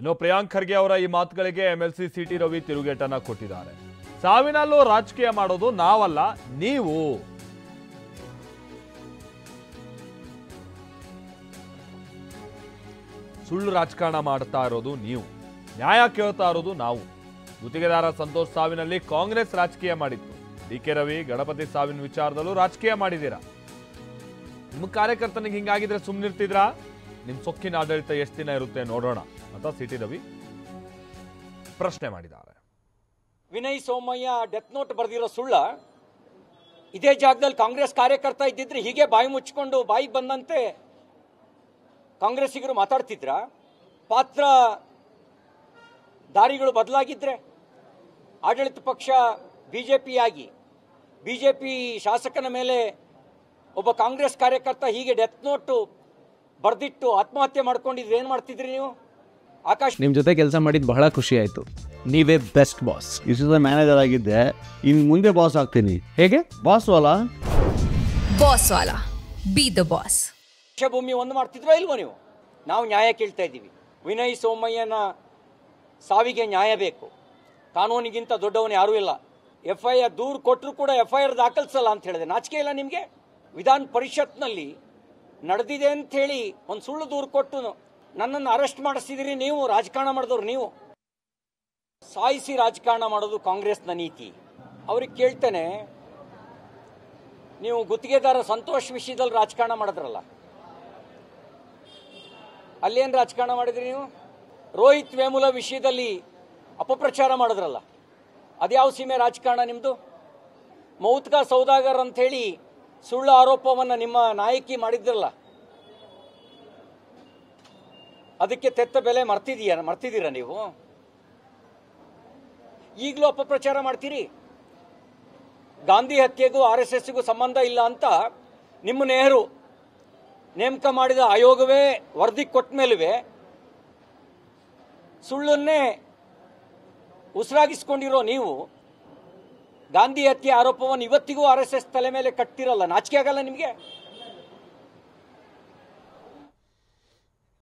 ಇನ್ನು ಪ್ರಿಯಾಂಕ್ ಖರ್ಗೆ ಅವರ ಈ ಮಾತುಗಳಿಗೆ ಎಂಎಲ್ಸಿ ಸಿಟಿ ರವಿ ತಿರುಗೇಟನ್ನ ಕೊಟ್ಟಿದ್ದಾರೆ. ಸಾವಿನಲ್ಲೂ ರಾಜಕೀಯ ಮಾಡೋದು ನಾವಲ್ಲ, ನೀವು. ಸುಳ್ಳು ರಾಜಕಾರಣ ಮಾಡ್ತಾ ಇರೋದು ನೀವು, ನ್ಯಾಯ ಕೇಳ್ತಾ ಇರೋದು ನಾವು. ಗುತ್ತಿಗೆದಾರ ಸಂತೋಷ್ ಸಾವಿನಲ್ಲಿ ಕಾಂಗ್ರೆಸ್ ರಾಜಕೀಯ ಮಾಡಿತ್ತು. ಡಿಕೆ ರವಿ ಗಣಪತಿ ಸಾವಿನ ವಿಚಾರದಲ್ಲೂ ರಾಜಕೀಯ ಮಾಡಿದ್ದೀರಾ. ನಿಮ್ಮ ಕಾರ್ಯಕರ್ತನಿಗೆ ಹಿಂಗಾಗಿದ್ರೆ ಸುಮ್ಮನಿರ್ತಿದ್ರಾ? ನಿಮ್ಮ ಸೊಕ್ಕಿನ ಆಡಳಿತ ಎಷ್ಟು ದಿನ ಇರುತ್ತೆ ನೋಡೋಣ ಅಂತ ಸಿಟಿ ರವಿ ಪ್ರಶ್ನೆ ಮಾಡಿದ್ದಾರೆ. ವಿನಯ್ ಸೋಮಯ್ಯ ಡೆತ್ ನೋಟ್ ಬರೆದಿರೋ ಸುಳ್ಳ? ಇದೇ ಜಾಗದಲ್ಲಿ ಕಾಂಗ್ರೆಸ್ ಕಾರ್ಯಕರ್ತ ಇದ್ದಿದ್ರೆ ಹೀಗೆ ಬಾಯಿ ಮುಚ್ಚಿಕೊಂಡು ಬಾಯಿಗೆ ಬಂದಂತೆ ಕಾಂಗ್ರೆಸ್ಸಿಗರು ಮಾತಾಡ್ತಿದ್ರ? ಪಾತ್ರ ದಾರಿಗಳು ಬದಲಾಗಿದ್ರೆ ಆಡಳಿತ ಪಕ್ಷ ಬಿಜೆಪಿಯಾಗಿ ಬಿಜೆಪಿ ಶಾಸಕನ ಮೇಲೆ ಒಬ್ಬ ಕಾಂಗ್ರೆಸ್ ಕಾರ್ಯಕರ್ತ ಹೀಗೆ ಡೆತ್ ನೋಟು ಬರೆದಿಟ್ಟು ಆತ್ಮಹತ್ಯೆ ಮಾಡ್ಕೊಂಡಿದ್ರೆ ಏನು ಮಾಡ್ತಿದ್ರಿ ನೀವು? ಆಕಾಶ್, ನಿಮ್ಮ ಜೊತೆ ಕೆಲಸ ಮಾಡಿದ್ದು ಬಹಳ ಖುಷಿ ಆಯಿತು. ನೀವೇ ಬೆಸ್ಟ್ ಬಾಸ್. ಇಷ್ಟು ಮ್ಯಾನೇಜರ್ ಆಗಿದ್ದೆ, ಇನ್ನು ಮುಂದೆ ಬಾಸ್ ಆಗ್ತೀನಿ. ಹೇಗೆ? Boss Vala boss Vala, B the boss. ಭೂಮಿ ಒಂದು ಮಾಡ್ತಿದ್ರೋ ಇಲ್ವೋ ನೀವು? ನಾವು ನ್ಯಾಯ ಕೇಳ್ತಾ ಇದ್ದೀವಿ. ವಿನಯ್ ಸೋಮಯ್ಯನ ಸಾವಿಗೆ ನ್ಯಾಯ ಬೇಕು. ಕಾನೂನಿಗಿಂತ ದೊಡ್ಡವನು ಯಾರೂ ಇಲ್ಲ. FIR ದೂರು ಕೊಟ್ಟರು ಕೂಡ FIR ದಾಖಲಿಸಲ್ಲ ಅಂತ ಹೇಳಿದೆ. ನಾಚಿಕೆ ಇಲ್ಲ ನಿಮಗೆ? ವಿಧಾನ ಪರಿಷತ್ನಲ್ಲಿ ನಡೆದಿದೆ ಅಂಥೇಳಿ ಒಂದು ಸುಳ್ಳು ದೂರು ಕೊಟ್ಟು ನನ್ನನ್ನು ಅರೆಸ್ಟ್ ಮಾಡಿಸಿದಿರಿ ನೀವು. ರಾಜಕಾರಣ ಮಾಡಿದವ್ರು ನೀವು. ಸಾಯಿಸಿ ರಾಜಕಾರಣ ಮಾಡೋದು ಕಾಂಗ್ರೆಸ್ನ ನೀತಿ. ಅವ್ರಿಗೆ ಕೇಳ್ತೇನೆ, ನೀವು ಗುತ್ತಿಗೆದಾರ ಸಂತೋಷ್ ವಿಷಯದಲ್ಲಿ ರಾಜಕಾರಣ ಮಾಡಿದ್ರಲ್ಲ, ಅಲ್ಲೇನು ರಾಜಕಾರಣ ಮಾಡಿದ್ರಿ ನೀವು? ರೋಹಿತ್ ವೇಮುಲ ವಿಷಯದಲ್ಲಿ ಅಪಪ್ರಚಾರ ಮಾಡಿದ್ರಲ್ಲ, ಅದ್ಯಾವ ಸೀಮೆ ರಾಜಕಾರಣ ನಿಮ್ಮದು? ಮೌತ್ಕಾ ಸೌದಾಗರ್ ಅಂಥೇಳಿ ಸುಳ್ಳು ಆರೋಪವನ್ನು ನಿಮ್ಮ ನಾಯಕಿ ಮಾಡಿದ್ರಲ್ಲ, ಅದಕ್ಕೆ ತೆತ್ತ ಬೆಲೆ ಮರ್ತಿದ್ದೀರಾ ನೀವು? ಈಗಲೂ ಅಪಪ್ರಚಾರ ಮಾಡ್ತೀರಿ. ಗಾಂಧಿ ಹತ್ಯೆಗೂ RSSಗೂ ಸಂಬಂಧ ಇಲ್ಲ ಅಂತ ನಿಮ್ಮ ನೆಹರು ನೇಮಕ ಮಾಡಿದ ಆಯೋಗವೇ ವರದಿ ಕೊಟ್ಟ ಮೇಲುವೆ ಸುಳ್ಳನ್ನೇ ಉಸಿರಾಗಿಸ್ಕೊಂಡಿರೋ ನೀವು ಗಾಂಧಿ ಹತ್ಯೆ ಆರೋಪವನ್ನು ಇವತ್ತಿಗೂ RSS ತಲೆ ಮೇಲೆ ಕಟ್ತಿರಲ್ಲ. ನಾಚಿಕೆ ಆಗಲ್ಲ ನಿಮಗೆ?